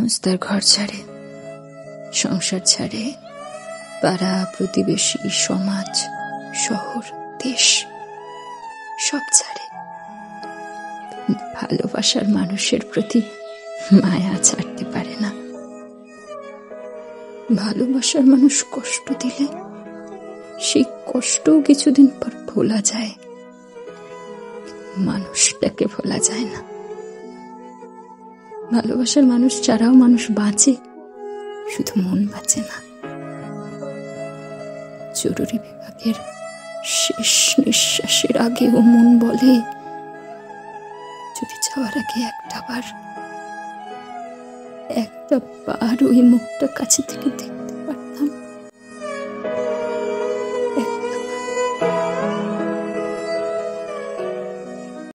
মানুষ তার ঘর ছাড়ে, সংসার ছাড়ে, পাড়া প্রতিবেশী, সমাজ, শহর, দেশ সব ছাড়ে। ভালোবাসার মানুষের প্রতি মায়া ছাড়তে পারে না। ভালোবাসার মানুষ কষ্ট দিলে সেই কষ্টও কিছুদিন পর ভোলা যায়, মানুষটাকে ভোলা যায় না। ভালোবাসার মানুষ ছাড়াও মানুষ বাঁচে, শুধু মন বাঁচে না। জরুরি বিভাগের শেষ নিঃশ্বাসের আগেও মন বলে, যদি যাওয়ার আগে একটা বার ওই মুখটা কাছে থেকে দেখ।